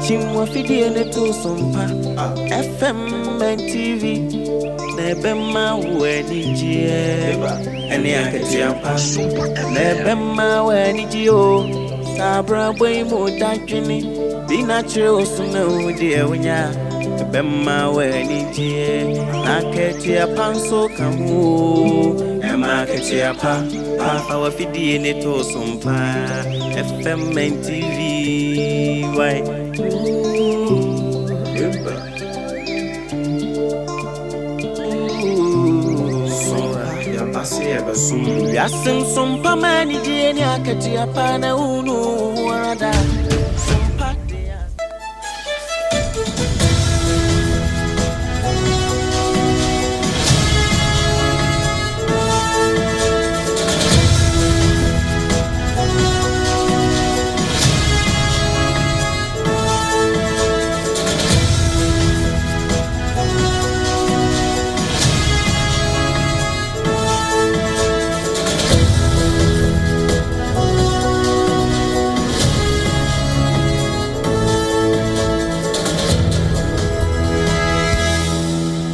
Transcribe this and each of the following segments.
Chimwa fidi ene to Sompa FM and TV Nebema weni jie Eni aketi apa Nebema weni jio Sabra boy mo dajini Be natural suna udi ewnya Nebema weni jie Aketi apa so kamu Ema aketi apa Papa wa fidi ene to Sompa FM and TV Why Yasim Sompa mani jeni akati apana unu wada Sompa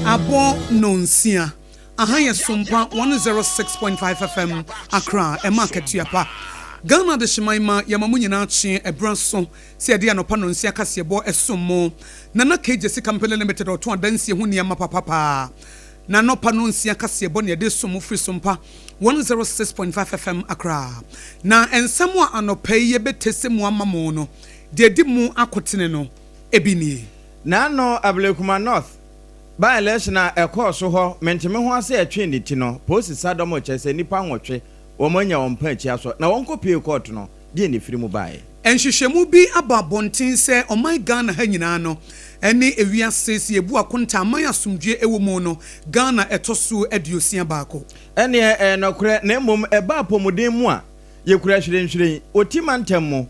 Abo nonsia ahaya Sompa 106.5 FM Accra Akosua Ghana de Shimaima yamamu nyina chi ebranso se ade anopa nonsia kasebo esomo nana KJC Company Limited oto adansie ho niam papa na nopa nonsia kasebo ne de somo free Sompa 106.5 FM Accra na ensamo anopa ye betesemu amamo no de di mu akotene no ebini na no Ablekuma North by election a course ho mentime ho ase atwe ni ti no post sadom chese nipa nwotwe womanya wompa chi aso na wonko pie court no die ni firi mu bae enhwehwemu bi ababonten se omai Ghana ha nyina no ene ewiase se ebu akonta aman asomdwe ewomu no Ghana etoso aduosia baako ene nokre na emom eba apomuden mu a yekura hwirenhwiren otimantem mu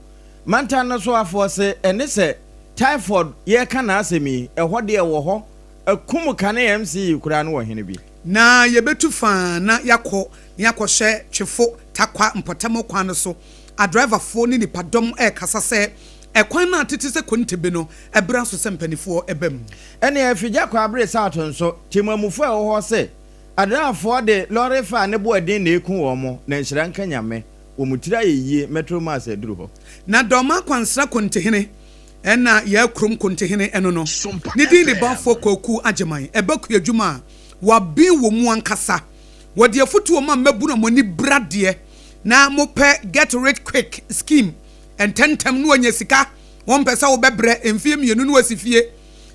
mantan no so afo se ene se typhoid ye kana asemi ehode e wo ho akumu kane MC kura no wahene bi na yebetu fa na yakọ hye twefo takwa mpotamo kwan so a driver fo ni nipadom kasa se ekwan na tete se kontebe no ebra so se mpanifo ebam ene afigya kwa abre sato nso timamufo ho se adrafo de lorry fa ne bo adin na eku wo mo na nhira nka nyame wo mutira yeye metro mass aduru ho na doma kwansra kontehene ena ya krom kontehene eno no ni din de bafo koku ageman ebaku adwuma wa bi wo mu ankasa wode afutu wo ma mabu na moni brade na mo pe get rich quick scheme ententem no anya sika won pesa wo bebre emfie mienu no asifie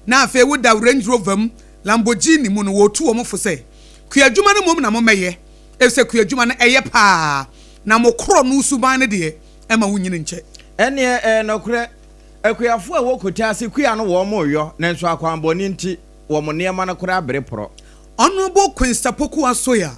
na afa wo da Range Rover Lamborghini mu no wo tu wo mo fo se ku adwuma no mom na mo meye ese ku adwuma no eye pa na mo kro no suban ne de ema wo nyine nche ene nokre akuyafo a wokota ase kuya no wo mo yo nanso akwamboni nti wo mo niema na kora bere pro Honorable Queen Stapoku Asoya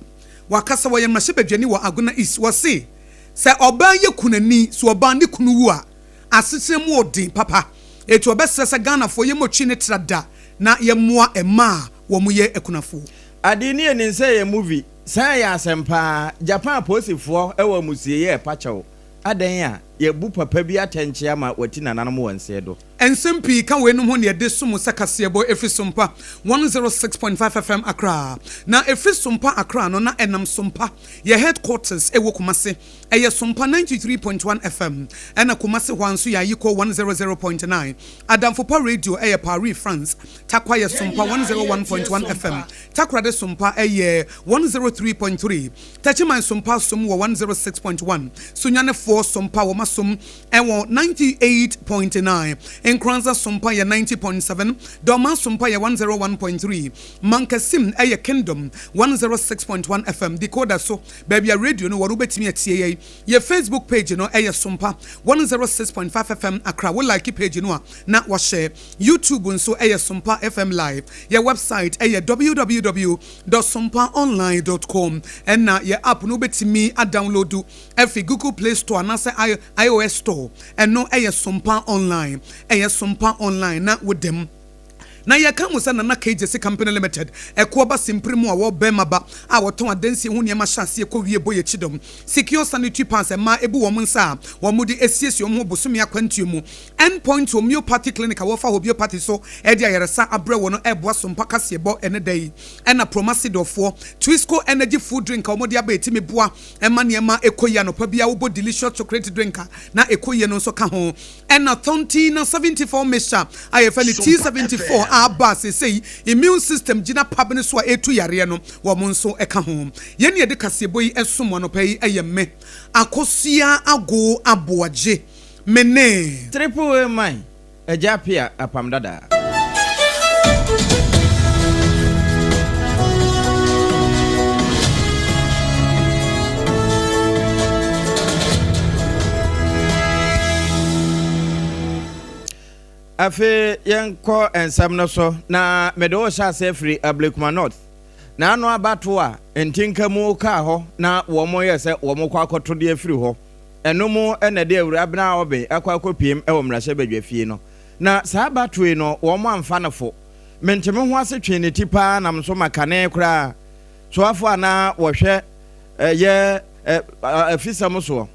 wakasa wa yamahye badwani wa Agona East wase se oba ye kunani so oba ne kunu wu a asese mu odin papa etu obesese Ghana fo ye motwi ne trada na ye moa ema wo mu ye ekunafo adini eni nse ye movie sai ya sempa Japan posifo ewa musie ye pachawo adan a ye bu papa bi atenche ama wati nananum wonse do ensempi ka we no ho ne de sumu sakasebo efi Sompa 106.5 FM Accra na efi Sompa Accra no na enam Sompa ye headquarters ewo Kumase eye Sompa 93.1 FM ena Kumase hwanso ya yiko 100.9 Adamfopa radio eye Paris France takwa ye Sompa 101.1 FM takrade Sompa eye 103.3 tachiman Sompa som wo 106.1 sunyane 4 Sompa wo masom ewo 98.9 Enkranza Sompa ya 90.7 Doma Sompa ya 101.3 Mankasim aya Kingdom 106.1 FM Decoder so baby radio no warubetimi atie ye Facebook page no aya Sompa 106.5 FM Accra we like page no na wa share YouTube nso aya Sompa FM live ye website aya www.sompaonline.com and na ye app no betimi a download every Google Play Store na say iOS Store and no aya Sompa online Sompa online na with them na ye ka mo na KJC Company Limited ekoba simpremu a wo bema ba a woton adansi hu niema hyase ko wie boye chidom secure sanitary pass ma ebu wo nsa wo mudi esiesie wo bosumi akwantu mu endpoint homeopathy clinic a wo fa homeopathy so e dia yeresa abre wo no eboa Sompa kasebo ene dai ena promasidofo Twisco energy food drink wo mudi aba etimi boa ema niema ekoya no pa bia wo bo delicious chocolate drink na ekoye no so ka ho ena Thontina 74 mesha ayefani T74 aba say immune system gina pabne so etu yare no wo monso eka ho ye ne de kasebo yi esomo no pai eyemme Akosua ago Aboagye mene triple man Odehyieba Apam Dadaa afe yenko ensam no so na medo sha sefri Ablekuma North na ano abato a entinkamu ka ho na wo mo yese wo mo kwa akoto de afiri ho eno mu ene de awura bna obe akwa akopiem e wo mrahye badwafie no na sa abato e no wo mo amfanefo menteme ho asetwe ne tipa na mso makane kura so afo ana wo hwe ye afisam so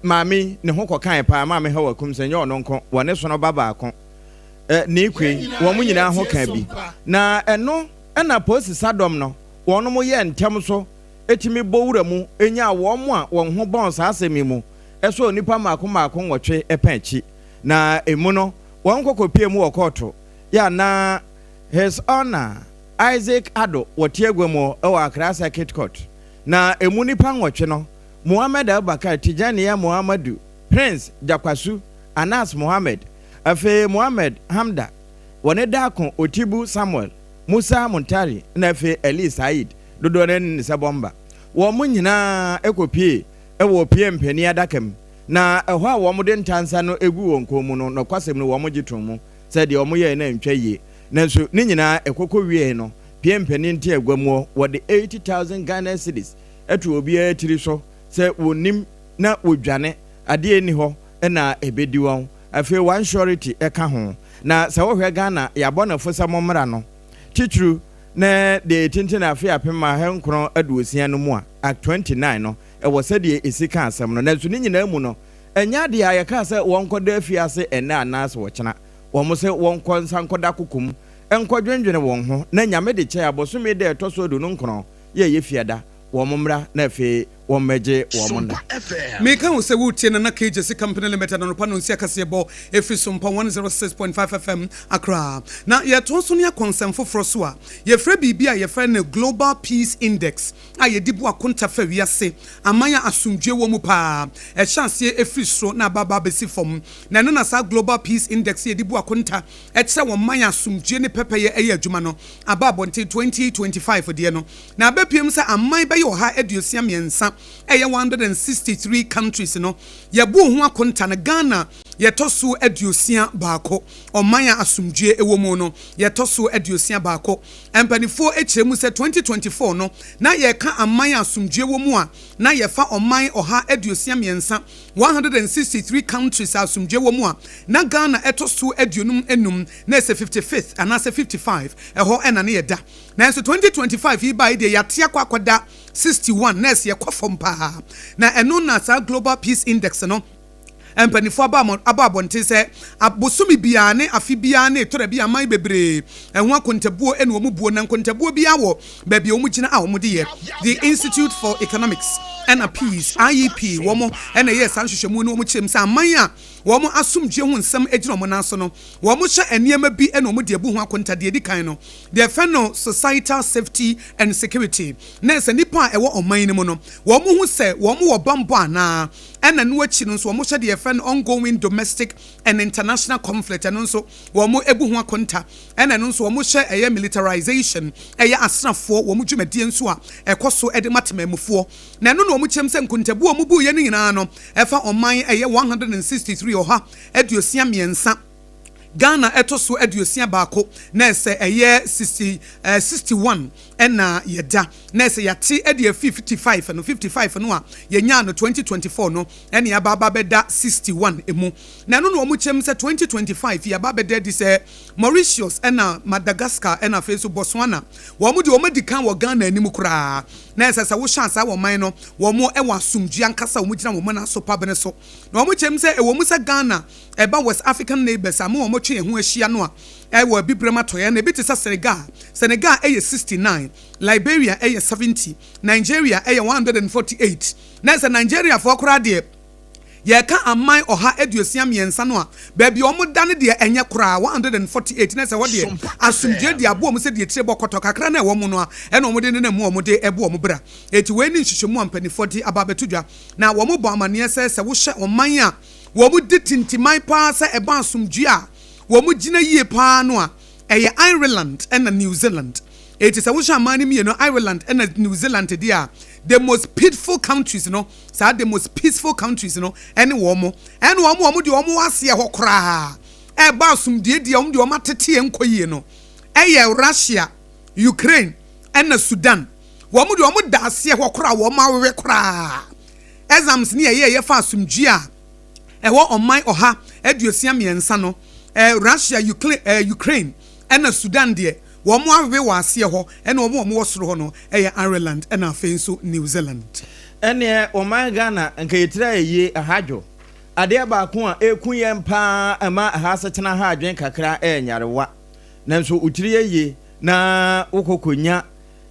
mami ne ho kokan pa mami ha wakum senye ono nko wone so no baba akon ni kwen wo mu nyina ho kan bi na eno na posi sadom no wono mo ye ntem so etimi bowura mu enya wo mo a won ho bon sa asemi mu eso nipa maako nwotwe epanchi na emu no won kokopie mu wokoto ya na his honor Isaac Ado wotiegwe mu e wa Accra Circuit Court na emu nipa nwotwe no Muhammad Abubakar Tijaniya Muhammadu Prince Jakwasu Anas Muhammad afe Muhammad Hamda wone dakon Otibu Samuel Musa Muntari na afe Ali Said dodore ni sebomba wo munyina ekopie ewo pie mpani adakam na ehwa wo mode ntansa no egu wonko mu no kwasem no wo mogiton mu se de wo moye na ntwaye nanso ni nyina ekoko wie no pie mpani nte agwamu wo de 80,000 Ghana cedis etu obi atiri so se wonim na wodwane ade ni ho na ebedi won afi one surety eka ho na se wo hwe Ghana ya bona fosa momra no titru na de tintin afi apema henkron aduosia no mu a act 29 no e wo se de esika asem no na so ni nyina mu no enya de ayeka se won koda afi ase ene anas wo kyena wo mo se won konsan koda kokum enkodwenwene won ho na nyame de kye abosome de etoso do no nkron ye fiada wo momra na afi wo meje wo mona meka wo se wutie na KJC Company Limited no pano nsia kasebo efi Sompa 106.5 FM Accra na ye to so ne consent for so a ye fra bibia ye fra ne Global Peace Index a ye dibu akonta fa wiase amanya asumdwe wo mu pa e chance efi so na baba besi fom na no na sa Global Peace Index ye dibu akonta e kire wo manya asumdwe ne pepeye eye adwuma no ababonte 2025 de no na abapiem sa amman be yo ha aduosia miensa 163 countries no yabu ho akonta na Ghana yetoso aduosia baako omanya asumdwe ewo mu no yetoso aduosia baako empanifo echiremu se 2024 no na yeka amanya asumdwe wo mu a na yefa oman oha aduosia miensa 163 countries asumdwe wo mu a na Ghana etoso aduonum enum na se 55th and se 55 eho ena na yeda na so 2025 yi ba ide yate akwakoda 61 na se yakofom pa na eno na sa Global Peace Index no empanifo ababonte se abosumi bia ne afi bia ne tore bia man bebre enho akontabuo ene wo mubuo na akontabuo bia wo ba bia wo mugina a wo mudi ye the Institute for Economics and Peace IEP wo mo ene yes anhwehwemu ne wo mukirem sa man a wo mo asumdwe ho nsem agina mo nanso no wo mo hye eniema bi ene wo mudi abu ho akonta de dikan no the feno societal safety and security na se nipa e wo oman ne mo no wo mo hu se wo mo wo bambo ana ena no achi no so wo mo hye de feno ongoing domestic and international conflict and so wo mo ebu ho akonta ena no so wo mo hye eye militarization eye asrafo wo mo dwumadie nso a ekoso ede matemamufo na no wo mo kyem se nkontabu wo mo bu ye nyina no efa oman eye 163 oha aduosia miensa Ghana eto so aduosia baako na se eye 61 ena yeda na se yate ede 55 no 55 no a yenya no 2024 no ene ya baba beda 61 emu na no omu chem se 2025 ya baba beda di se Mauritius ena Madagascar ena feso Botswana wo mu di o medikan wo Ghana anim kura na se wo chance wo man no wo mu e wasumdua ankasa wo mu gina wo man so pa bene so na omu chem se e wo mu se Ghana eba West African neighbors amu wo mu twe ho ahia no a e wo bibrema toye na ebiti sa Senegal eye 69 Liberia eye 70 Nigeria eye 148 na se Nigeria for kura de ye ka amai oha aduosia miensa no a baabi omo dane de enye kura 148 na se wo de asumdie de abo omo se de tire bokoto kakra na wo mu no a e na omo de ne mu omo de ebo omo bra eti we ni hwehwemu ampanifo de ababetudwa na wo mo bo amane se wo hye oman a wo mo de tintiman pa se eba asumdie a wo mo gina yie pa no a eye Ireland and New Zealand. It is a wisha mani me no Ireland and New Zealand dia the most peaceful countries the most peaceful countries any womo and womo di womo asia ho kra e ba sum die di womo di womo tete enkoyie no Russia, Ukraine and Sudan womo di womo da asia ho kra womo awe kra exams ni ye fa sumdua e wo oman oha aduosia miensa no Russia, Ukraine and Sudan de wo mo awe wa ase ho ene wo mo wosoro ho no Ireland and afenso New Zealand ene o man Ghana nka yetira ye ahadwo ade ba ko a ekun ye mpa ama ahase tena ha adwen kakra nyarewa nanso utiri ye na wokokonya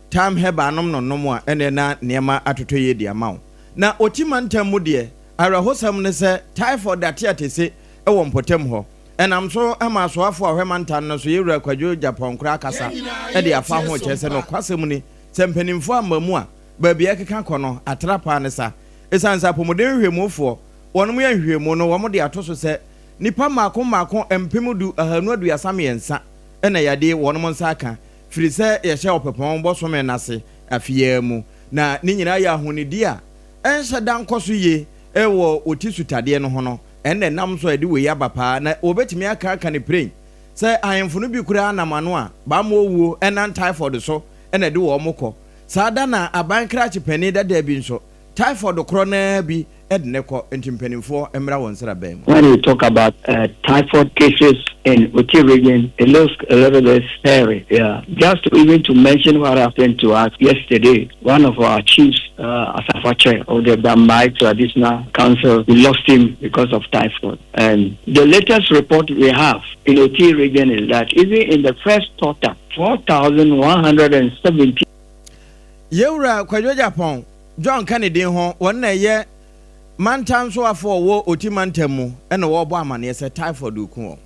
tam heba nom nonom a ene na niema atoto ye di amawo na otimantam mu de arahosam ne se typhoid atiatese ewo mpotem ho enam so ama so afo ahwemantan no so yewura kwadwo Japan kura kasa e de afa ho chese no kwasem ni sempanimfo amamu a baabi ekeka kono atrapa ne sa esansa pomoden hwemofo wonom ya hwemu no wo de atoso se nipa mako empemudu ahanu aduasa miensa ena yade wonom nsa aka firi se ye hye opepon boso me nase afie mu na ni nyina ya ahonidi a enhye dan koso ye ewo otisutade no ho no enne nam so edi we yabapa na obetimi aka ne brain say ayemfo no bi kura anamano a ba mo wuo enan typhoid so enne de wo mokọ saada na abankra chipeni dada bi nso typhoid corona bi edneko entimpenimfo emra wonsra bem. When you talk about typhoid cases in Oti region, it looks a little bit scary. Yeah, just to mention what happened to us yesterday, one of our chiefs, Asafache of the Bambai Traditional Council, we lost him because of typhoid. And the latest report we have in Oti region is that even in the first quarter, 4,170. Yewra Kwadwo Japan, John Kennedy ho wonna ye mantan so afọ wo otimantam mu ena wo bo amane se typhoid ku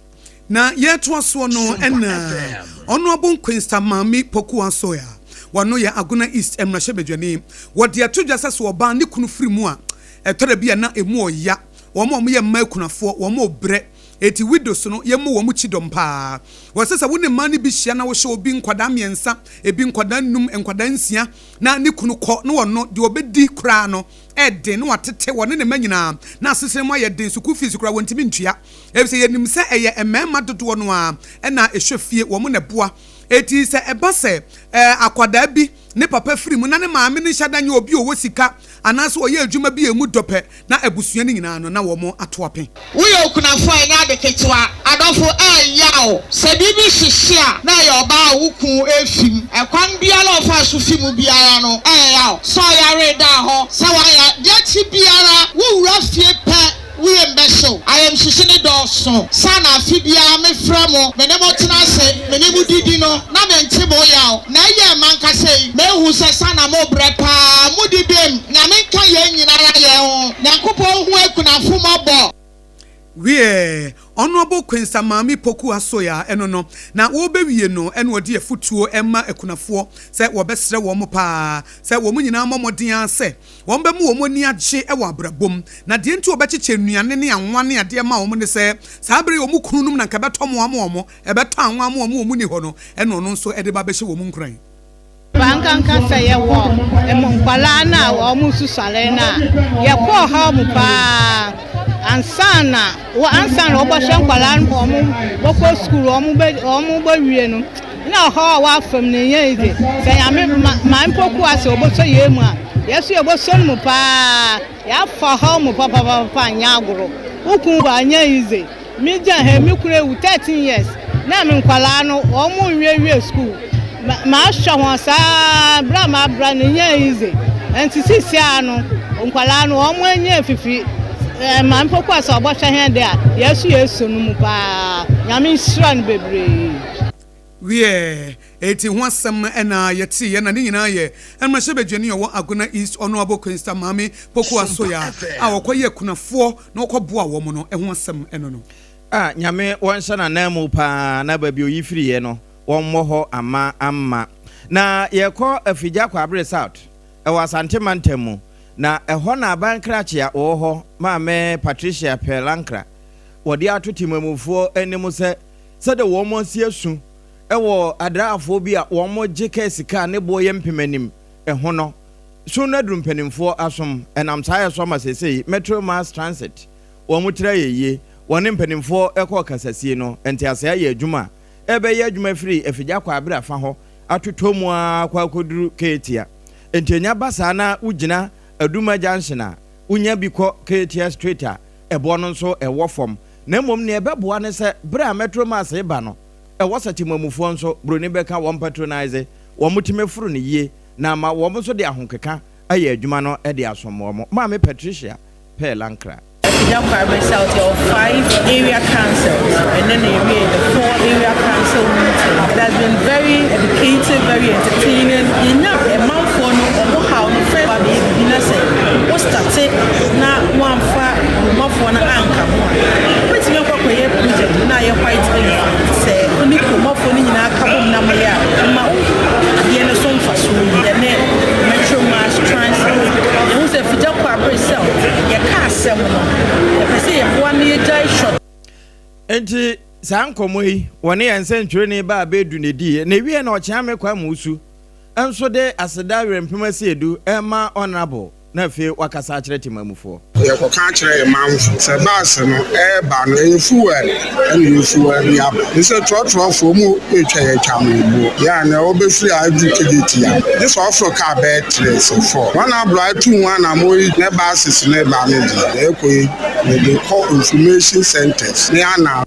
na ye to so no ena ono obon Queensta Mami Poku Asoya wano ye Aguna East emrahye bedwane wo de atodwa sese wo ba ne kunu firi mu a etore bia na emu oya wo mo ye mma kunafo wo mo bre eti widows no ye mo wo mu chidom pa wo sese wo ne mani bi hia na wo hye obi nkwada miensa ebi nkwada num nkwada nsia na ne kunu kọ no wono de obedi kura no ede no watete wone ne manyina na asese mo ye den suku fees kura wontimi ntua ebise ye nim se eye emema dodo no a na ehwefie wo mo ne boa eti se eba se akwada bi ne papa firi mu na ne maame ne hyadanye obi owo sika anaso oye adwuma bi emu dope na abusua ne nyina no na wo mo atoapen wo ye okunafo anya de ketewa adofo yawo se bibi hihia na ye oba wuku efim ekwan biara ofa so fimu biara no yawo so ya reda ho se wa ya de chi biara wo wura fie pe we mbesho I am shishine doso sana fibia me framo me nemo tena se me nemu didi no na me ntimo yawo na ye manka sei me hu se sana mo brepa mudi bem na me ka ye nyinara ye ho nyakopo hu akunafo mabo we honorable Queensta Mami Poku Asoya eno no na wo bewie no eno odi efutuo emma ekunafo se wo besre wo mo pa se wo mu nyina momodin ase wo be mu wo mo ni agye e wo abrabom na de nti obecheche nuane ne anwane ade ma wo mo ne se saabere wo mu kununum na kabeto mo amo ebeto anwa mo wo mu ni ho no eno no nso ede ba behye wo mu nkran bankanka se ye wo e mo nkwala na wo mu susale na ye ko ha mu pa ansana oboshe nkwala omu boko school omu be wie no na ho wa fam ne yen ide se ya me ma mpoku ase oboso yemu a yesu oboso mu pa ya fa ho mu papa nya agoro ukun ba nya ize mi ja he mi kure 13 years na me nkwala no omu wie school ma sha ho sa bra ne nya ize enti sisi ano nkwala no omu anya fifi ma mpoku ase oboshe hen de a yesu no mu pa nya me sra no bebre we eti hwasam na yeti ye na ne nyina ye enma hye bedwani yo Agona East Honorable Queensta Mami Poku Asoya a wokoye kunafo na wokoboa wo mo no ehwasam eno no nyame wonhye na namu pa na ba bi oyifiri ye no wonmo ho amma na yekọ afigya kwa abre south Asante Mantemu na eho na abankrache a wo ho maame Patricia Pelankra wodi atotimamufo enim se de wo mo si asu ewo adraafo bi a wo mo gike sika ne boye mpemanim eho no so na drumpanimfo asom enam saye so masesei Metro Mass Transit wo mo tira yeye woni mpanimfo ekọ kasasie no enti asaya ye adwuma ebe ye adwuma firi afigya kwa abre afa ho atotomu akwa koduru ketia enti enya basa na ugina aduma junction a unya biko ketia street a ebo no nso ewo fom na mom ne ebeboa ne se bra Metro Mass eba no ewosatimamufo nso broni beka won patronize wo mutimefuru ne yie na ma wo nso de ahonkeka aye adwuma no e de asomo mo maame Patricia Pelankra South of 5 area councils and then the 4 area council meetings. That's been very educative, very entertaining. Enough a month for no how the first beginner say what started now one for na anchor one. But you project now you're quite say only come for ni na kabum na maya ma the end Sompa so the Metro Mass Transit. You say for job for yourself you can't sell enti sankomo yi woni yansentwere ne ba bedu ne die na wie na ochiame kwa musu enso de aseda werempema edu ema honorable na fe wakasa akire timamufo ye ko ka akire manfo se bas no e ba no e fuel ya se trotro fo mu etwa ye twamu ya na obefiri adu kegeti ya this offer ka be trace for one abra 2 na mo ne basis ne ba ne di e ko the call information centers ne ana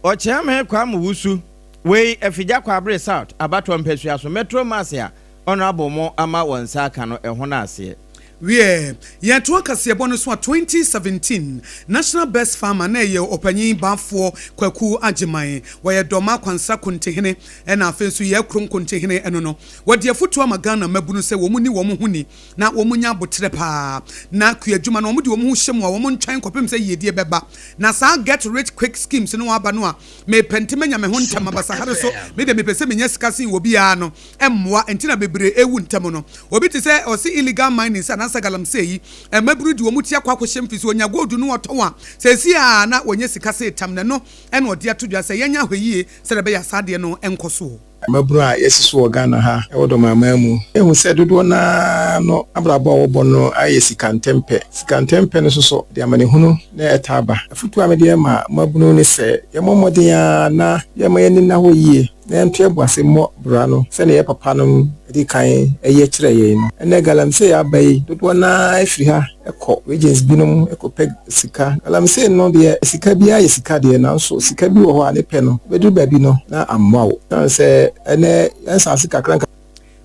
ochiame kwa musu we afigya kwa abre south abato mpesua so Metro Mass ya honorable mo ama wonsa aka no eho na ase we ye to akase bo no so 2017 national best farmer na ye opanyin bafo kwaku agiman wo ye doma kwansa kontehene na afensu ye kron kontehene eno no wo de afutu amagana mabunu se wo mu ni wo mu huni na wo mu nya botre pa na kuadwuma na wo mu de wo mu hyem wo mu ntwan kopem se yedie beba na sa get rich quick schemes no aba no a me pentime nya me ho ntama basa hare so me de me pese me nya sika sin wo bia no emmoa entina bebre ewu ntamo no obi ti se o si illegal mining sa galam sei maburu di omuti akwa kwhyem fisi onya godu no otowa sesi a na wonye sika se tamne no ene odi atodwa se yenya hweyie se de be ya sade no enkoso maburu a yesiso Ghana ha e wodo mamamu ehu se dodo na no abrabo wo no aye sika ntempe no so de amane hunu na etaba afutu amede ma mabunu ne se yemomodin na yemayeni na hoyie na ntwe boase mo bra no se ne ye papa no di kan eye kire ye no ene galamse ya bai dodo na afiri ha ekọ agents binom ekọ sika galamse no de sika bia ye sika de na so sika bi wo ho ane pe no bedu ba bi no na ammawo na se ene ansase kakran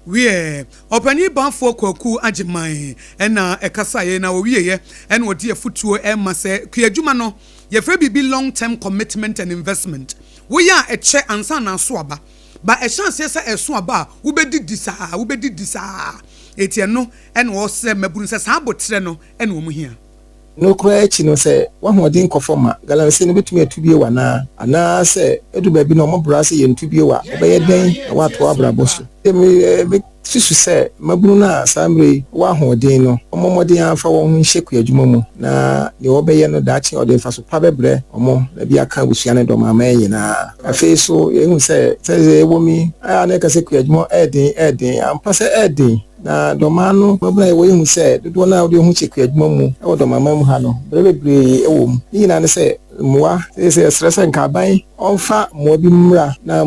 we opani banfo kwaku agiman na ekasa ye na owie ye ene odi afutuo emma se kuadwuma no ye fra bibi long term commitment and investment we ya eche ansa na so aba ba e chance se eso aba wo bedi disa etie no ene wo se mabunu se sa abotre no ene wo mu hia no kura echi no se wa hodin kofoma galanse no betumi atubie wa na ana se edu ba bi no mo bra se ye ntubie wa obeye den wa to abrabo so me sisu se mabunu na samre wa hodin no omomodin afa wo hu hyeku adwuma mu na ne obeye no daachi odin fa so pa bebre omo na bi aka busua ne do mama yin na afi so ye hu se wo mi na ka se ku adwuma edin ampa se edin na dɔma no mabuna ɛwɔ yɛhu sɛ dodoɔ no a wode ho kyɛkua adwuma mu ɛwɔ dɔmama mu ha no berɛ bebree ɛwɔ mu ne nyinaa ne sɛ mmoa sɛ ɛsrɛ sɛ nkaban ɔmfa mmoa bi mmra na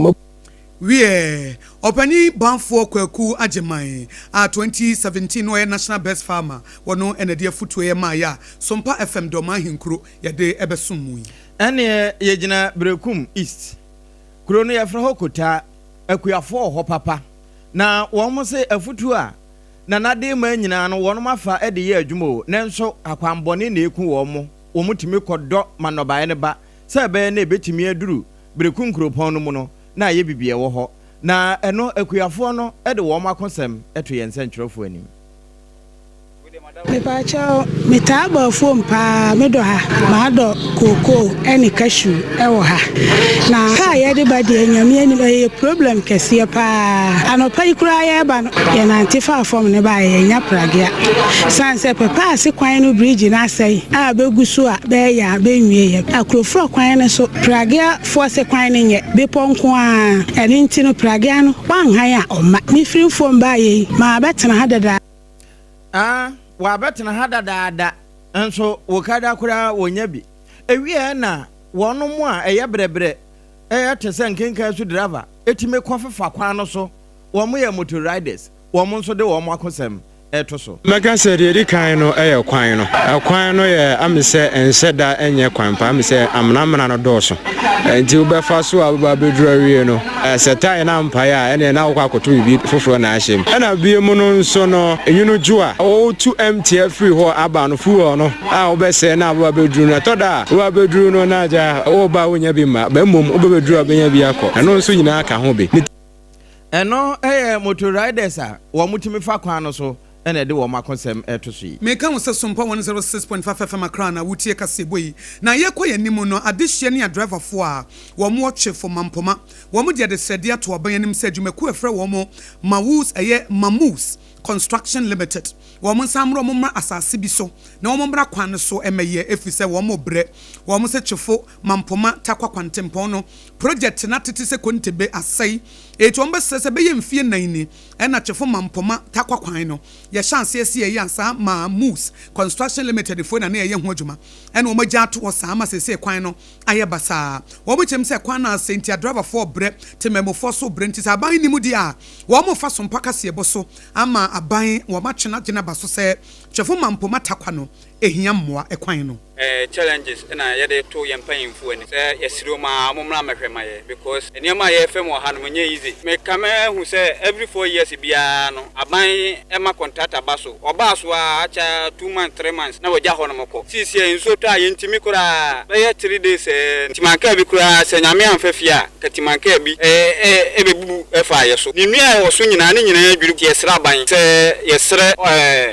wie Opani Banfo Kwaku Ajeman 2017 no National Best Farmer wono enede futu e maya Sompa FM doma hinkro yade ebesumui ene yegyina Brekum East kuro no yefra hokota akuafo ho papa na won mo se afutu a na nade ma nyina no won mafa ede ye adwumo nenso akwambone na eku wo mo timi kodɔ manobae ne ba se be na ebetimi aduru Brekum kropon no mu no na ye bibie wo ho na eno akuafo no ede wo makosem eto ye nsentwerefo anim Mepacho metaba fom pa medo ha maado koko eni cashew ewo ha na ka ye de ba de nyame ani be problem kese pa anopa ikura ye ba no ye na antifa fom ne ba ye nya pragea sanse papa ase kwan no bridge na asai a begusu a be ya be nwie ye akrofro kwan ne so pragea force kwan ne nye be ponko a eni nti no pragea no wan han a oma mi free fom ba ye ma betena ha dada wa betena ha dada enso wo kada kura wonya bi ewie na wono mu a eye brebre eye tese nkenka su driver etime kofefa kwan no so wo mo ye motor riders wo mo nso de wo mo akosem eto so mega se de kan no eye kwan no ye amse enseda enye kwan pa amse amnamna no doso enti ubefa so ababa bedru awie no setai na mpa ya ene na akwa akoto bibi foforo na ahyem ena bie mu no nso no enyunu jua o 2 MTF free ho aba no fuo no a obese na ababa bedru na toda wo bedru no na aja wo ba wonya bi ma ba mom obebedru abenya bi akọ eno nso nyina aka ho be eno motor riders a wo mutimi fa kwan no so ene de wo makonsem etoso me kan wo se Sompa 106.5 FM akra na wutie kaseboyi na ye koye nimu no adehye ne driver fo a wo mo chefo mampoma wo mo de sede ato oban anim se dwumaku efre wo mo Mamus Construction Limited wo mo samro mo ma asase bi so na wo mo bra kwan so emeye efise wo mo bre wo mo se chefo mampoma takwa kwantempon no project na tete se kontebe asai eto mbe se be ye mfie nan ni na chefo mampoma takwa kwan no ye chance esi ye ansa Mamus Construction Limited fo na ye ho adwuma ena wo mo gya to sa ma se kwan no aye basa wo mo chem se kwan na sentia driver for bre tememo for so bre nti sa ban ni mu dia wo mo fa Sompa kase boso ama aban wo ma twena gina baso se chefo mampoma takwa no ehia mmoa ekwan no challenges na yede to yempanyimfo ani se yesiro ma momra mehwemaye because eniema ye fem wo ha no nye easy me kama hu se every 4 years bia no aban ema contractor baso obaso a acha 2 months 3 months na wogya ho no moko sisi enso to ayentimi kura be 3 days timanka bi kura se nyame amfafia ka timanka bi ebebu efa yeso ni nua wo so nyina ne nyina adwuru yesra aban se yesre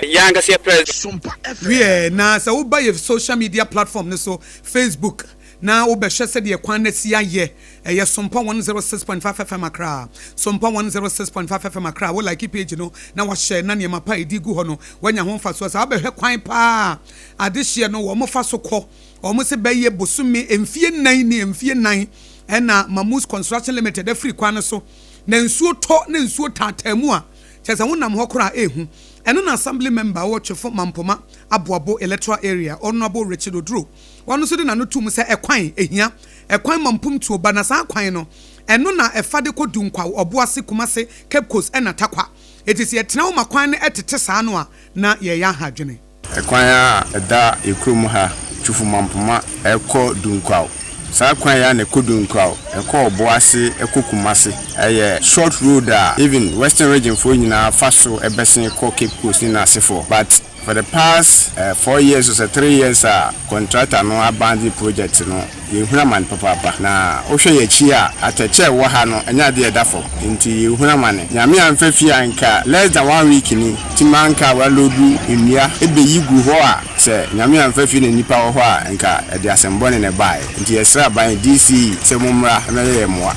yanga se president wie na se wo ba ye social media platform ne so Facebook na wo be hwe se de kwan na si aye eye Sompa 106.5 FM akra Sompa 106.5 FM akra wo like page no na wo share na ne mapa edigu ho no wanya ho mfa so sa be hwe kwan pa adehye no wo mo fa so kɔ wo mo se be ye bosumi emfie nan na Mamus Construction Limited da free kwan so na nsuo tɔ na nsuo tatamu a kyesa wonam ho kora ehu eno na assembly member wo chefo mampoma aboabo electoral area honorable Richard Odro wonu so de na no tum se ekwan ehia ekwan mampum tuo ba na sa kwan no eno na efade kodunkwa oboase kumase Cape Coast ena takwa etisi etena wo makwan ne etete saa no a na ye ya hadwene ekwan a eda ekrum ha chufu mampoma ekọ dunkwa sa kwan ya ne kodunkwa ekọ oboase ekokumase short road even western region for nyina faso ebesen ko Cape Coast ni na asefo but for the past 4 years or 3 years contractor no abandon project no yehuna man papa na ohwe ye chi a atache wo ha no enya de edafo nti yehuna man nyame amfafia anka less than 1 week ni timanka walodu nnua ebeyigu ho a se nyame amfafia ne nipa wo ho a anka ede asembone ne bae nti yesra ban DC se mumra na ye moa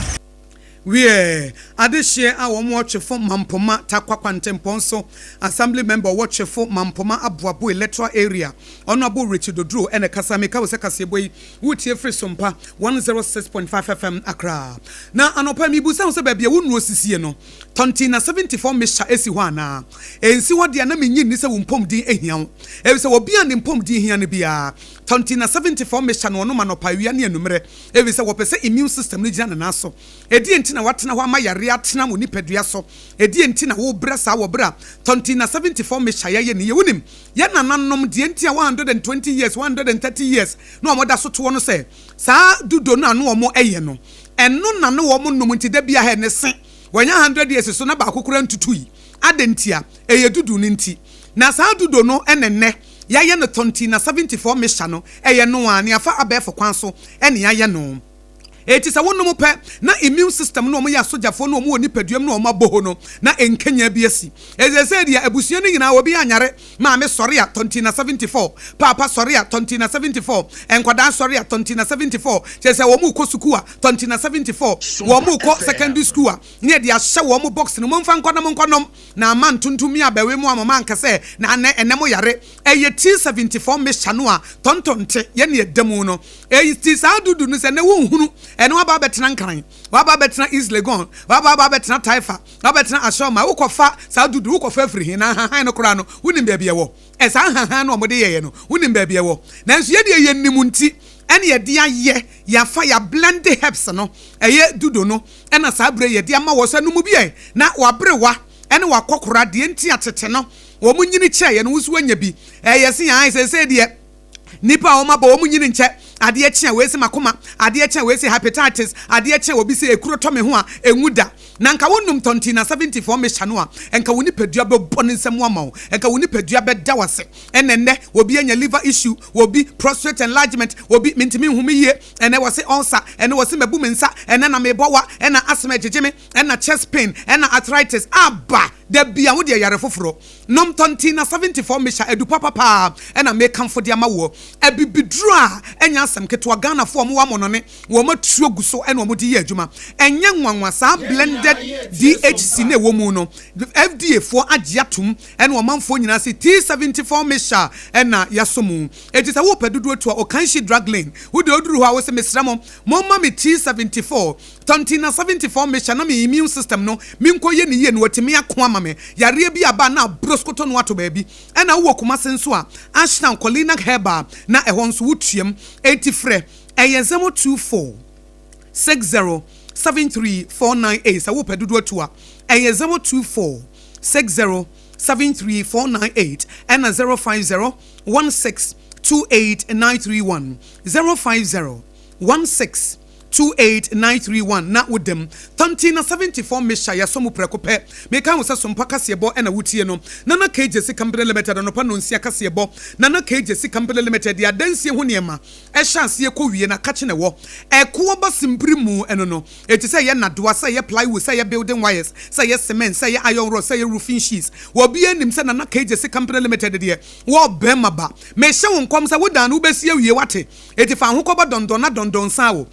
wie adehye a wo mo chefo mampoma takwa kwantempon so assembly member wo chefo mampoma aboabo electoral area honorable Richard Odro ene kasameka wo se kaseboyi wutie free Sompa 106.5 FM akra na anopa mi busa wo se ba bia wo nuo sisie no tontina 74 mesha esi ho ana ensi ho de na menyi ni se wo mpom din ehia wo e se wo bia ne mpom din ehia ne bia tontina 74 mesha no no ma no pawia ne enumere e se wo pese immune system ne gina na so edi enti na watena ho ama yare atena mo nipadua so edi enti na wo bra sa wo bra tontina 74 mesha ye ne ye wonim ye nananom de enti a 120 years 130 years no amoda so to no se sa dudo no anu omo eye no eno na no wo mo nom nti da bia he ne se wanya 100 years so na ba kokora ntutui adentia eye dudu ni nti na sa dudo no enenne yaye no tontina 74 mesha no eye no ani afa abefo kwan so ene yaye no eti sa wonum pe na immune system no mo ya sojafo no mo oni paduam no mo aboho no na enkanya bi asi ezese dia abusua no nyina obi anyare ma me sori a tontina 74 papa sori a tontina 74 enkwada sori a tontina 74 chese wo mu ko suku a tontina 74 wo mu ko secondary school a ne dia hye wo mu box no mo mfa nkonom na man tuntumi abawe mu amama nkase na enemo yare eye T74 me chano a tontonte ye ne edemu no eti sa dudu no se ne wo hunu eno aba betena nkran wa aba betena East Legon wa aba betena Taifa wa betena Ashoma ukofa sa dudu ukofa free hin na han no kora no wonim bia bia wo e sa han no omode ye no wonim bia bia wo nanso ye de ye nimu nti ene ye de aye ya fa ya blend herbs no eye dudu no ena sa bre ye de ama wo sa numu bia na wa brewa ene wa kokora de nti atete no wo munyini che ye no wusu anya bi ye se yan se de nipa o ma ba o munyini nche ade eche we se makoma ade eche we se hepatitis ade eche obi se ekuro to me ho a enwuda na nka wonum tontina 74 me chano a enka woni padua be bone nsem ama wo enka woni padua be da wase enenne obi anya liver issue obi prostate enlargement obi mintimi humi ye ene wase ulcer ene wase mabu mensa ene na mebowa ene asthma jejeme ene chest pain ene arthritis aba da bia wo de yare foforo nom tontina 74 me cha edu papa ene me kamfo de ama wo abibidru a enya asem ketwa Ghana fo mo wa monone wo matuo guso ene wo de ye adwuma enye nwanwa sa blended DHC ne wo mu no FDA fo agiatum ene wo manfo nyina se T74 mesha ena yasomu etisa wo pedudu otu o kanshi drug lane wo de oduru ho a wo se mesramo mo ma me T74 tontina 74 mesha na me immune system no minkoye ne ye no watimi akwa ma me yare bi aba na broskoto no ato baabi ena wo kuma senso a ashtan colina herba na ehon so wutuem 80 frɛ eyezemo 24 60 73498 sa wo pedudu otu a eyezemo 24 60 73498 and 050 16 28931 050 16 28931 na wudem tontina 74 mesha ya somu prekope meka wo se sompa kasebo ena wutie no nana KJC Company Limited no pa no nsia kasebo nana KJC Company Limited ya dansie ho niema e chance ye kowie na kache ne wo eko ba simprimu eno no eti se ye nadoa se ye plywood se ye building wires se ye cement se ye iron rod se ye roofing sheets wo bia nim se nana KJC Company Limited de wo bema ba me hye wo nkom se wo dan wo besie wie wate eti fa ho koba dondon sa wo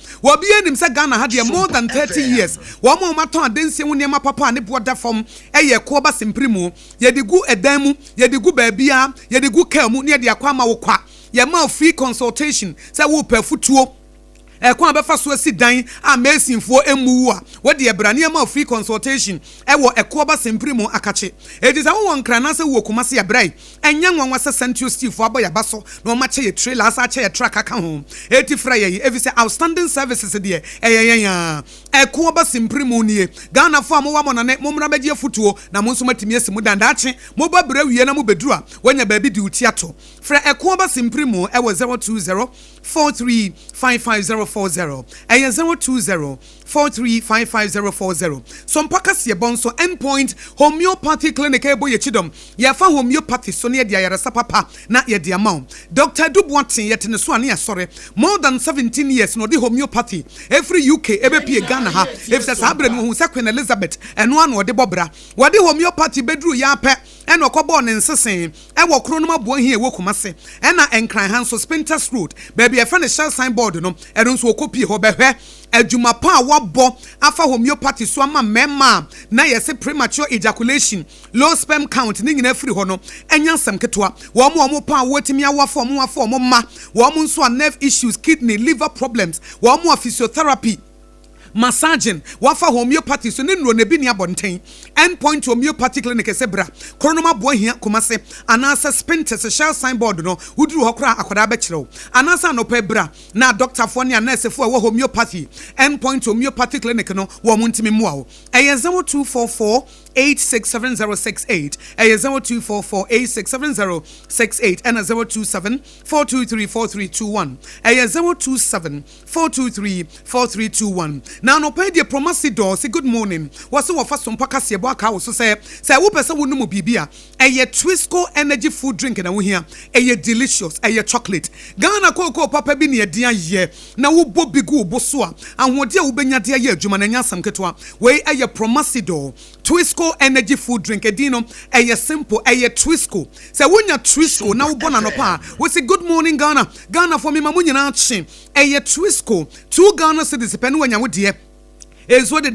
bia nim se Ghana had more than 30 years wo mo maton adensie wo niema papa ne boda fom eye ko ba simprimu ye de gu edan mu ye de gu baabia ye de gu ka mu ne de akwa ma wo kwa ye ma free consultation se wo pafutuo ekwa befa so asi dan amesinfo emu a wo de ebrane ma free consultation wo ekoba semprimo akache edi sa wo nkra na se wo kuma se ebrai enya nwanwa se Central Steel fo aboya baso na ma che ye trailer asa che ye truck aka ho eti fra ye evi se outstanding services de eyenya ekoba semprimo nie Ghana fo mo wa mo na ne mo mra beje futuo na mo nso matimi asimu dandache mo ba bra wie na mo beduru a wonya ba bi di utiato fra ekoba semprimo wo 020 4355040 and 020 4355040 Sompa Kasebonso endpoint homeopathy clinic ebo ye chidom ya fa homeopathy so ne dia yare sapapa na ye dia maw Dr. Dubuatin yet ne so ane asore more than 17 years no the homeopathy every UK ebepie Ghana ha if se sabre no hu se Queen Elizabeth eno anu de bobra wo de homeopathy bedru ya pe eno kobo ne nsesen e wo kro no mabo hi e wo kumase ena enkran han so Spinters Road baby e fa ne shell signboard no eno so okopie ho behwe adwuma pa wabo afa homeopathy so ama mema na yese premature ejaculation low sperm count ni nyina free ho no enya nsem ketwa wo mo pa wotimi awafo mo ma wo mo nso nerve issues kidney liver problems wo mo physiotherapy massaging wafa homeopathy so ne nro ne bi ne abonten endpoint homeopathy clinic esebra kronoma boahia komase anasa spintes shell signboard no wuduru hokra akoda be kirew anasa no pebra na doctor fo ne nurse fo wo homeopathy endpoint homeopathy clinic no wo muntimi muawo eye 0244 867068 0244867068 and 027-423-4321 027-423-4321 now no pay the promise door say good morning was so for some paka se boaka wo so say wo pese wo no mu bibia Twisco energy food drink na wo hia delicious chocolate Ghana cocoa papa bi ne dia ye na wo bo bigu bo so a ahode a wo benya dia ye adwuma na nya sam ketwa we promise door Twisco energy food drink edino simple Twisco say wonya Twisco na wo bona no pa we say good morning Ghana for me mamu nyina ache Twisco 2 Ghana cedis pen wonya wo de Ezo de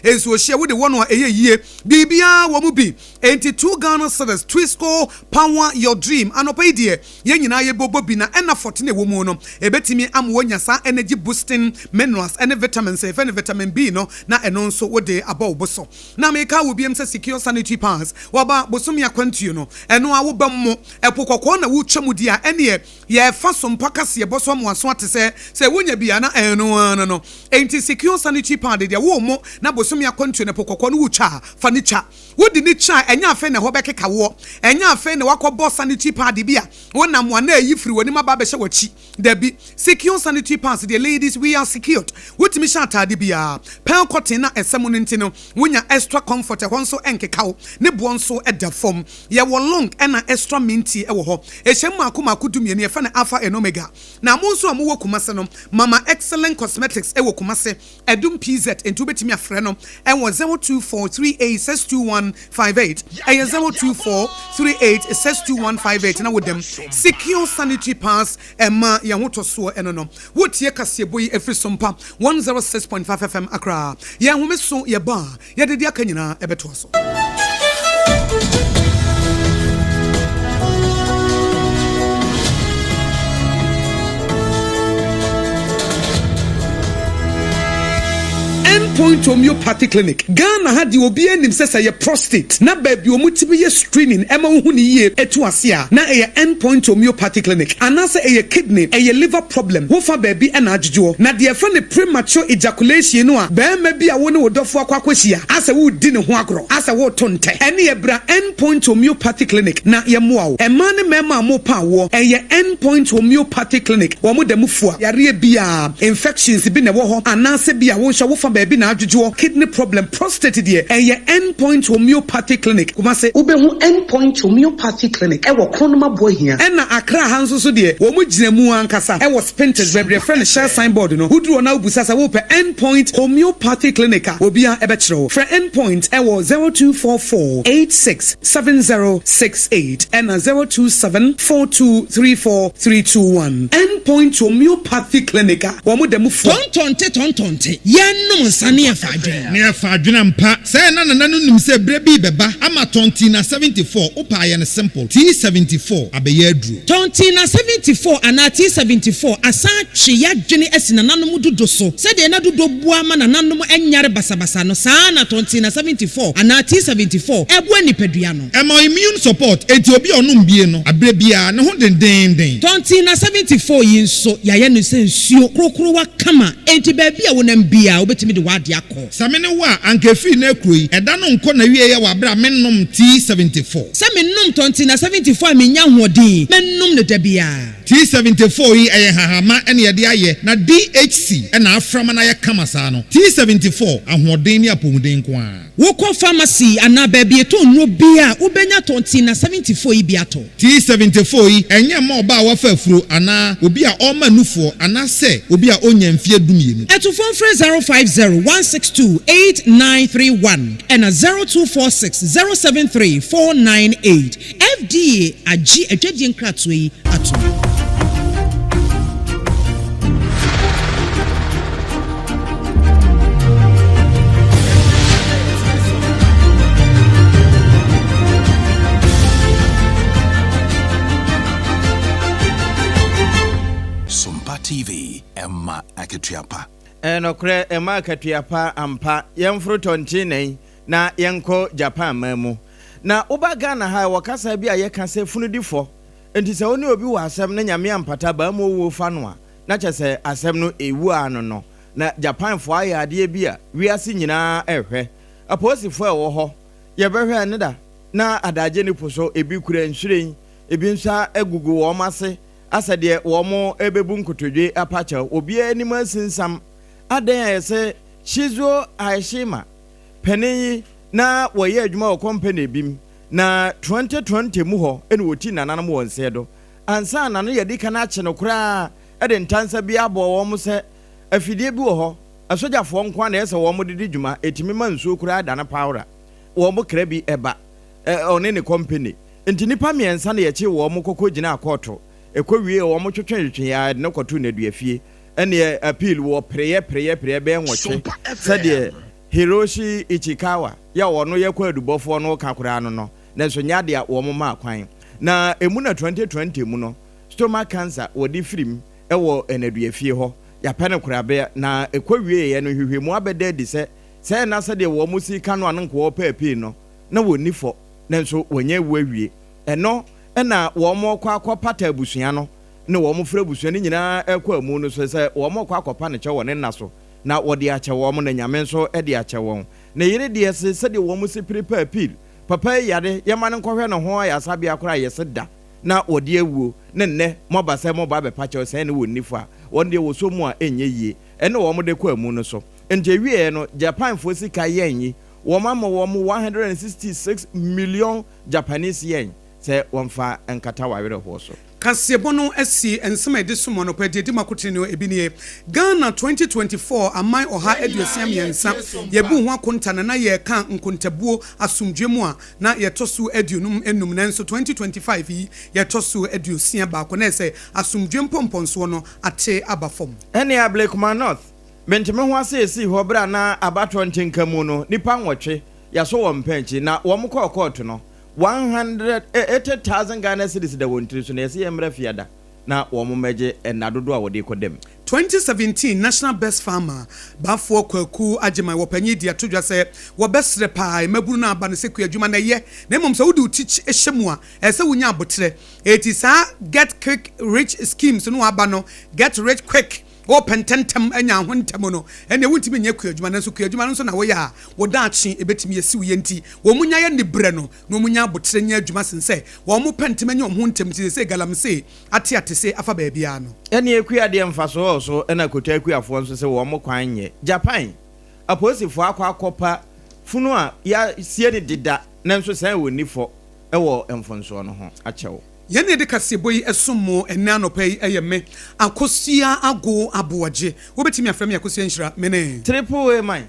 ezo share with the one or ye bibia wo mu bi enti 2 Ghana cedis Twisco power your dream anopa die ye nyina ye bobo bi na ena 14 wo mu no ebetimi am wonya sa energy boosting minerals and vitamins and vitamin B no na eno nso wo de aba oboso na me ka wo biem se secure sanitary pads waba bosom ya kwantu no eno a wo bammo epokokko na wo twam di a ene ye fa som pakase ye boso mo aso ate se wonya bia na eno no enti secure sanitary pad de wo mo na bosom ya kwantu ne pokokko no wo twa fanicha wo di ni cha enya afa ne ho bekeka wo enya afa ne wakobọ sanitary pad bia wona mo na yi firi woni maba be hye wachi dabi secure sanitary pads the ladies we are secured wotimi sha atade bia pen cotton na esem no ntino wonya extra comfort ehonso enkeka wo ne bo nso eda fom ye wo long na extra minty ewo ho ehyem makomaku dumie ne efa na alpha and omega na mo nso amowo kumase no mama excellent cosmetics ewo kumase edum pz enti obetimi afre no enwo 0243862158 0243862158 na wodem secure sanitary pass ema ya hotoso eno no wotie kaseboyi efri Sompa 106.5 FM Accra ya homeso ye ba ye de dia kanyina ebeto so Endpoint homeopathy clinic Ghana had the obi anim say prostate na baby omutibi ye screening ema hu ni ye etu ase a na endpoint homeopathy clinic anase kidney liver problem wo fa baby na adjujo na de fa ne premature ejaculation no a ba ma bi a wo ne wodofo akwakwahia ase wo di ne ho agro ase wo tonte ene ye bra endpoint homeopathy clinic na ye moa wo ema ne mema mo pa wo endpoint homeopathy clinic wo mo dem fua yare bia infections bi ne wo ho anase bia wo hwa wo fa baby na adjujo kidney problem prostate de endpoint homeopathy clinic kuma se ubehu endpoint homeopathy clinic ewo kronoma boahia ena Accra hanso so de wo mo ginamu ankasa ewo spintes bebre friend share signboard no huduro na ubusasa wo pe endpoint homeopathy clinic obia ebechiro for endpoint ewo 0244867068 ena 0274234321 endpoint homeopathy clinic wo mo dem fu tontonte yenum sane afadwena mpa say na nim say brebi beba ama tontina 74 upa ye ne simple T74 abeye adru tontina 74 ana T74 asa twe yadwene asina nanom dodo so say de na dodo bua ma nanom enyare basabasa no saa na tontina 74 ana T74 ebu anipadua no ema immune support enti obi onum bie no abrebia ne ho denden tontina 74 yinso yaye no sensuo krokro wa kama enti ba bia wonam bia obetimi de wade akọ samene wa ankefi na ekroyi eda no nko na wie ye wa bra mennom T74 samennom tontina 74 amenya hodin mennom ne dabia T74 yi eye hahama ene ye de aye na DHC ena aframa na ye kama saa no T74 ahoden ni apomuden ko a wokọ pharmacy ana ba bia to nro bia ubenya tontina 74 yi bia to T74 yi enye ma oba wa fafuro ana obi a o manufo ana se obi a onya mfie dumienu eto phone 050-162-8931 and 0246-073-498 FDA agi adwadi nkratwe ato Sompa TV Emma Akosua Enokre emakatuapa ampa yemfru tontine na yenko Japan mamu. Na oba Ghana ha wakasa bi a yeka se funudifo. Enti se oni obi wa asem na nyame ampata ba ma wo fa no a na kyese asem no ewu ano no. Na Japan fo aye ade bi a wiase nyina ehwe. Aposifo ewo ho ye behwe ne da na adaje ni poso ebi kura nhwiren ebi nsa egugu wo mase asade wo mo ebebu nkotodwe apacha obi anim asinsam adan ayese Shizo Aishima Penny na woye adwuma wo company bim na 2020 mu ho ene woti nananam won sedo ansa na no yedi kana ache no kura ede ntansa bi abo wo mo se afidie bi wo ho asojafo nkwa na ese wo mo didi dwuma etimi mansuo kura da na pawra wo mo kra bi eba one ne company enti nipa miensa na yeche wo mo kokko gina akoto ekowie wo mo twetwe ya ne koto na duafie ene appeal wo preye be enwoche sade Hiroshi Ichikawa ya wono yekwa adubofo no kakura no na so nyade a wo mo ma kwan na emu na 2020 mu no stomach cancer wodi firim ewo enaduafie ho ya pene kurabe na ekowie ye no hwehwemu abede di se na sade wo mo sika no an nko pa appeal no na woni fo na so wonye wawie eno na wo mo kwa akopata abusua no ne wo mo fra abusua ni nyina ekwa mu no so se wo mo kwa akopa ne che wo ne naso na wodi ache wo mo na nyame nso edi ache wo na yire de se de wo mo si prepare appeal papa yade ye man nkwohwe no ho ya sabe akora yese da na wodi awuo ne nne mo ba se mo ba be pa che se ne wonni fo a wonde wo so mu a enye yie ene wo mo de kwa mu no so nje wie no Japan fo sika yenyi wo ma mo 166 million Japanese yen se wonfa enkata wawere ho so Kasiebono esi ensema edi sumo no pedi edi makotene ebinie Ghana 2024 amai oha eduasiam yensa yebu ho akonta na ye ka nkontabuo asumdwemu a na yetosu edunum enum na nso 2025 yi yetosu eduosia ba ko na ese asumdwem pomponso no ate abafom ene ya Blake Man North menteme ho ase esi ho bra na abato ntinkamu no nipa nwotwe yaso wo mpanchi na wo mkọ court no 180,000 Ghana cedis da wontiri so na yesi emra fiada na wo momeje enadodo a wode kodem 2017 National Best Farmer bafo kwaku agema wopanyi dia todwa se wo besre pa maburu na aba no seku adwuma na ye na mom se wodi utich ehyemu a ese wonya abotre etisa get quick rich schemes no aba no get rich quick open tentem anya hontem no ene wuntimi nya kuadwuma na so kuadwuma no so na wo ya wo daachi ebetimi yesi wo yenti wo munya ye ne bre no no munya abotre nya adwuma sense wo mu pentem anya hontem ti se galamse ate se afa ba bia no ene ekuade mfaso so ena kotu ekuafo nso se wo mo kwan nye Japan aposifo akopa funu a ya sie ne dida na nso san woni fo ewo emfonso no ho achewo Yene de kaseboyi esumo enne anopai eyeme Akosua ago Aboagye wobetimi afrem Akosua nhyira mene triple A man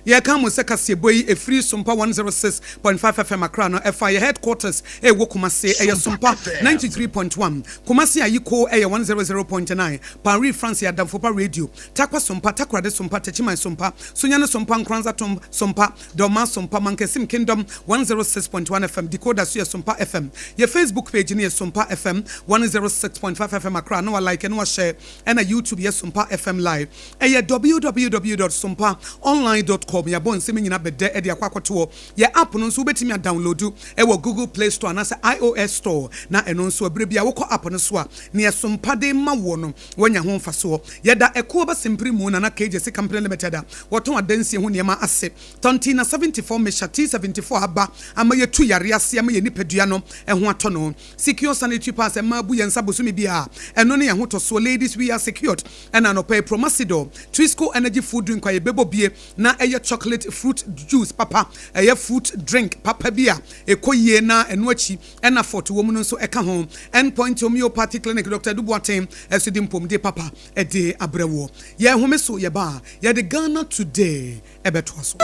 ye kan mo se kaseboyi efri Sompa 106.5 FM Accra no efa ye headquarters wo Kumase ye Sompa 93.1 Kumase ayiko 100.9 Paris France ya Damfopa radio takwa Sompa takrade Sompa techiman Sompa sunyane Sompa nkranza tom Sompa doma Sompa mankesim kingdom 106.1 FM decoder so ye Sompa FM ye Facebook page ni ye Sompa FM 106.5 FM Accra no like no share and a YouTube ye Sompa FM live www.sompaonline.com ya bon semi nyina bede e de akwakoto ye app no nso betimi download e wo Google Play Store na se iOS Store na eno nso abrebia wo ko app no so a ne Sompa de ma wo no wanya ho mfaso ye da eko ba simpri mu na KJC Company Limited a woton adansie ho ne ma ase tontina 74 meshati 74 aba ama ye tu yare ase ama ye nipadua no e ho ato no secure sanitary pass e ma bu ye nsa bosumi bia eno ne ye ho to so ladies we are secured and no pay Promasido Twisco energy food drink kwa ye bebo bie na chocolate fruit juice papa fruit drink papa bia ekoyie na eno achi ena fort wo mu no so eka ho endpoint homeopathy clinic Dr. Duboatem esidimpom de papa de abrewo ye home so ye ba ye de Ghana today ebeto so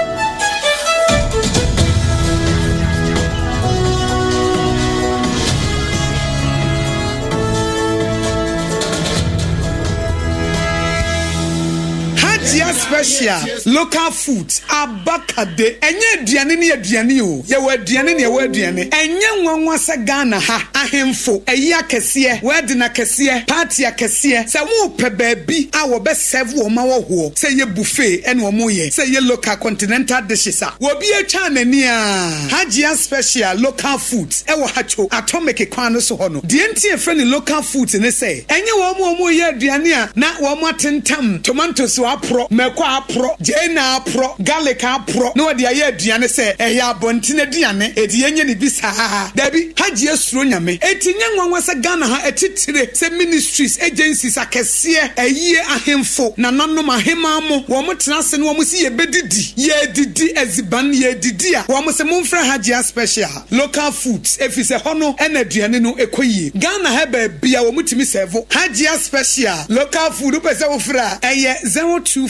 Hajia special local foods abakade enye aduane ne aduane o ye wa aduane ne wa aduane enye nwanwa se Ghana ha ahemfo eyi akese wedding akese party akese se wo pe baabi a wo be serve wo ma wo ho se ye buffet ene wo mo ye se ye local continental dishes a wo bi atwa nani a Hajia special local foods e wo hacho atomic kwan no so ho no de enti e friend local foods ne se enye wo mo ye aduane a na wo mo atentam tomatoes apro meko apro jena apro garlic apro no de aye aduane se eya bontine aduane edi yenye ne bisa dabi Hajia suro nyame etinye nwanwa se Ghana ha etitire se ministries agencies akese eye ahemfo na nanom ahema mo wo mo tenase no wo mo si ye bedidi ye didi eziban ye didi a wo mo se momfra Hajia special local foods efise hono ena aduane no ekoyie Ghana ha ba bia wo mutimi serve Hajia special local food pese wo fra eye 024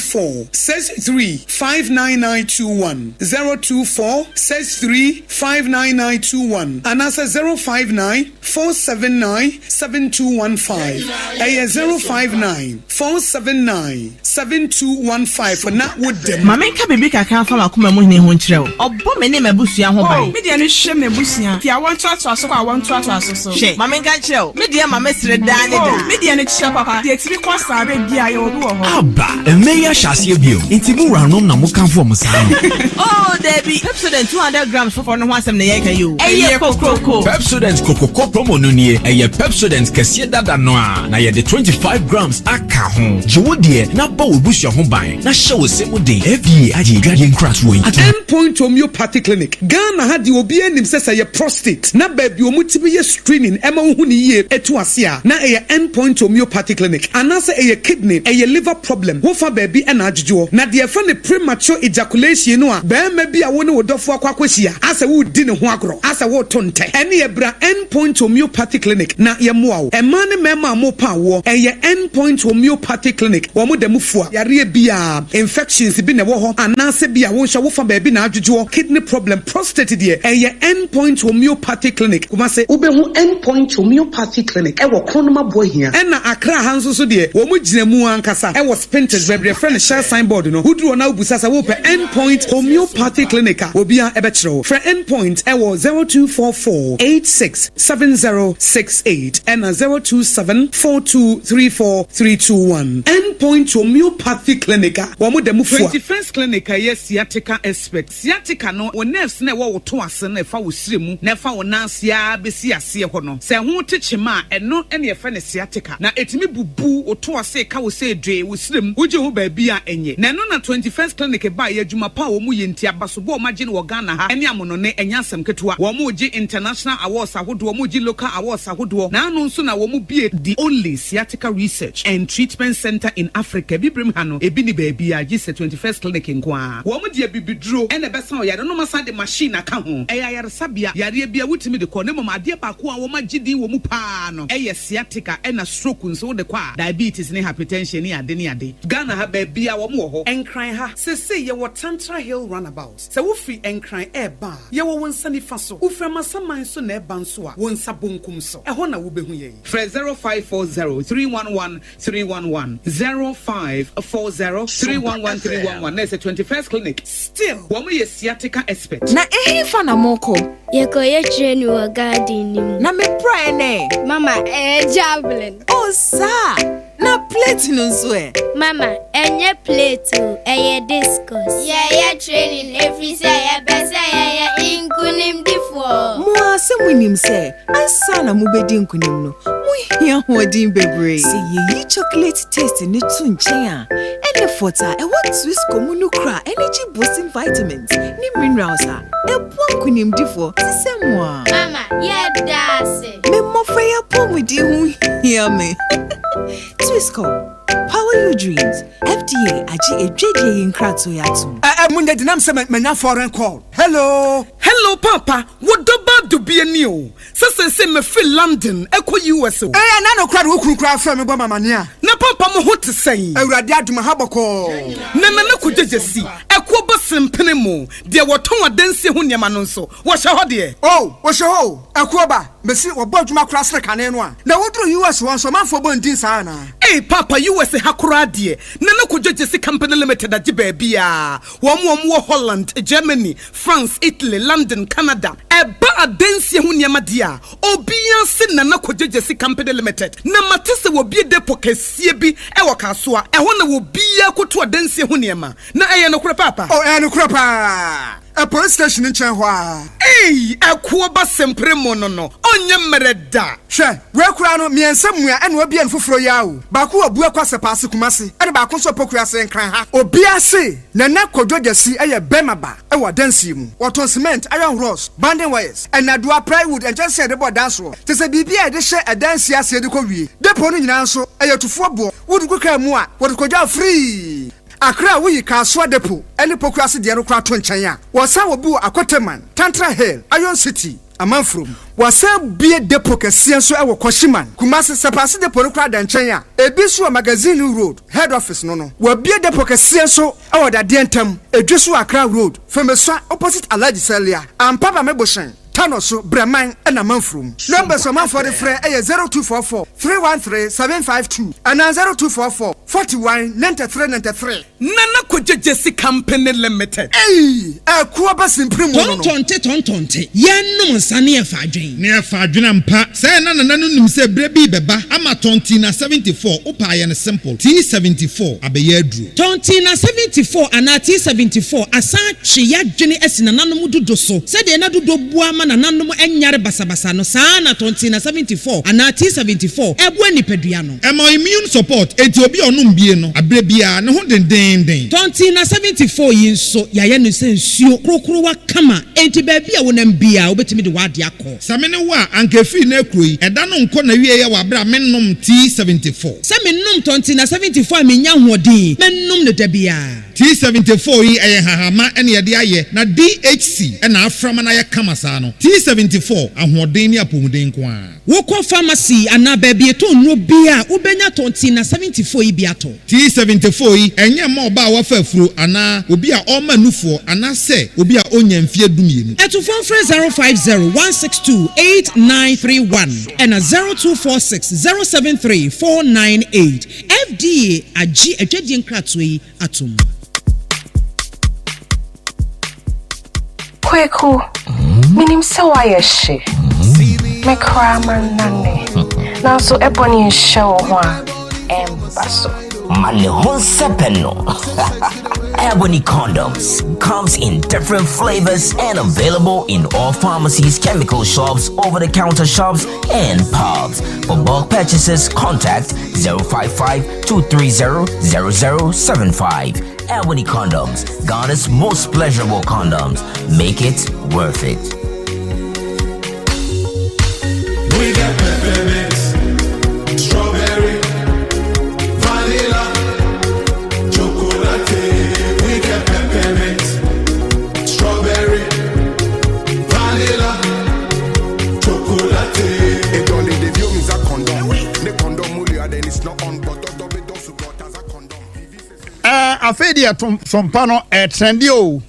63 59921 024 63 59921 and as 059 479 7215 eye 059 479 7215 for na would them mama nka bibi kakra fa makoma mu ne ho nkyerɛ obo me ne mabusua ho ban me de no hwɛ mabusua ti awon to aso so kwa awon to aso so hwɛ mama nka kyerɛ me de mama sere da ne da me de no kyerɛ papa de tiri kwa sa be bia ye obi wo ho aba emeya hyase bio intimu ranom na mo kan fo mo sa oh Debbie Pepsodent 200 grams for no ho asem na ye ka yo eye kokoko Pepsodent kokoko promo no nie eye Pepsodent kese dada no a na ye de 25 grams aka ho jiwodie na ba obusua ho ban na hye wo semu den FDA agi dwadie nkrat wo at Endpoint Homeopathy Clinic Ghana had the obi anim sesa ye prostate na baby omutibi ye screening ema hu ni ye etu ase a na eye Endpoint Homeopathy Clinic anase eye kidney eye liver problem wo fa baby ena adjujo na de fa ne premature ejaculation no a ba ma bi a wo ne wodofo akwakwahia ase wo di ne ho agro ase wo tonte ene ye bra Endpoint Homeopathy Clinic na ye moa wo ema ne mema mo pa wo eye Endpoint Homeopathy Clinic wo mo da mufua yare bia infections bi ne wo ho anase bia wo hwa wo fa baby na adjujo kidney problem prostate de eye Endpoint Homeopathy Clinic kuma se ubehu Endpoint Homeopathy Clinic e wo kronoma bohia ena akra hanso so de wo mu ginamu ankasa e wo spintex bebre friend share signboard no huduro na ubusasa wo pe Endpoint Homeopathy Clinic obia e be kire for Endpoint e wo 0244 867068 and 0274234321 Endpoint Homeopathy Clinic wo mu demu fua Defense Clinic yes sciatica expert sciatica no wo nerves na wo to ase na fa wo siremu na fa wo nansia besi ase ho no se ho techema eno ene fa ne sciatica na etimi bubu wo to ase ka wo se dwe wo sirem wo je ho ba bia enye na no na 21st Clinic ba ya adwuma pa wo mu yenti abaso bo ma je no Ghana ha ene amono ne enya asem ketewa wo mu je international awards ahodo wo mu je local awards ahodo na anu nso na wo mu bie the only sciatica research and treatment center in Africa bibrim ha no ebi ni ba bia je 21st Clinic nkoa wo mu de bibiduro ene besa o yare no masa de machine aka ho eya yare sabia yare bia wutimi de ko ne mama ade ba ko a wo ma gidi wo mu pa no eye sciatica ena stroke nso de kwa diabetes ne hypertension ne ade Ghana ha ba bia wo mu ho enkran ha se ye wo Tantra Hill runabout se wo fi enkran eba ye wo wonsani fa so wo fra masaman so na eba nso a wo nsa bonkum so e ho na wo behu ye 0540311311 0540311311 na se 21st Clinic still wo mo ye sciatica expert na fa na moko ye ko ye train wo garden nim na me pray ne mama javelin oh sa na plate no so mama enye plate o eye discuss ye training every say ye besa ye inkunim difo mo asemunim se ansa na mo bedi nkunim no mo hia hodin bebre se ye chocolate taste ni tu nchen a ene fota e what Swiss comunu kra energy boosting vitamins ni minerals a e bo nkunim difo se mo mama ye dase me mo fa ya pomudi hu hia me Twisco, power your dreams. FDA aji ejeje in krato yatu. Munde dinam se menya foreign call. Hello papa, what do be a new? Se me feel London, eko US. Na no crowd who crowd from me mama nia. Na papa mo hot say awurade aduma haboko nana ko jejesi ekuo bosempene mo de woton adansi ho niam no nso wo hye ho de wo hye ho ekuo ba mesi wo bo adwuma kura sere kane no a na wodro US won so manfo bo ndin saa na papa US hakura de nana ko jejesi company limited agi ba bia wo Holland, Germany, France, Italy, London, Canada eba adansi ho niam de a obia se nana ko jejesi company limited na matese wo bie depo kesie bi ewo Akosua eho na wo bia koto adansi ho niam na eye no kura papa no kura pa a police station in Chenhua. Ekuo ba sempre mo no onye mereda hwe we kura no miensamua ene obi en foforo yawo ba ko abu akwase paase kumase ene ba ko so pokua se nkran ha obi ase na na kodwogasi eye bemaba e wo dansi mu woton cement iron rods banding wires and adua plywood and just say the board dance ro te se bibia e de hye adansi ase de ko wie depo no nyina nso eye tufo bo wudu ko ka mu a wodu kodwa free Akra we Akosua depo ene pokrasi de no kra to nchen a wosa wo bu Akoteman Tantra Hill Iron City Amanfrom wosa bie depo kese nso e wo Koshiman Kumasi sepase depo no kra da nchen a ebisu magazine road head office no wo bie depo kese nso e wo da de ntam edwisu Akra road Femeswa opposite Alhaji Selia ampaba meboshen Tanoso Breman and Amanfrom number so man for the free 0244 313 752 and 0244 41 93 93 Nana ko jejesi company limited ekuo ba simpre mu no tontonte yenum nsane e faadwen ne e faadwen mpa say na num se bre bi beba ama tonti na 74 opa ye ne simple T74 abeya aduru tonti na 74 ana T74 asa hwe ya dwene asina nanom dodo so se de na dodo bua ma nanom enyare basabasa no saa na tonti na 74 ana T74 ebu anipadua no ema immune support enti obi onum bie no abre bia ne ho denden tonti na 74 yinso yaye no sensuo krokro wa kama enti ba bia wonam bia obetimi de wade akọ samene wa ankefi na kroi eda no nko na wie ye wa bra mennom T74 samennom tonti na 74 menya hoodin mennom ne da bia T74 yi eye hahama ene ye de aye na DHC ena aframa na ye kama sa no T74 ahoodin ni apomuden ko a wokọ pharmacy ana ba bia to no bia ubenya tonti na 74 yi bia to T74 yi enye ma oba wa fafuro ana obi a o manufo ana se obi a onya mfie dumienu etufon free 050-162-8931 and 0246-073-498 FDA agi adwadie nkratso yi atom Kweku minim se wa yehye mekra manane nanso eboni nhye wo ho a embaso Ebony Condoms comes in different flavors and available in all pharmacies, chemical shops, over-the-counter shops, and pubs. For bulk purchases, contact 055-230-0075. Ebony Condoms, Ghana's most pleasurable condoms. Make it worth it. We got peppermint, strawberry, vanilla, chocolate. We got peppermint, strawberry, vanilla, chocolate. It only the view is a condom. The condom mulia then it's not on, but the support as a condom. Afedi Sompa no trendy o.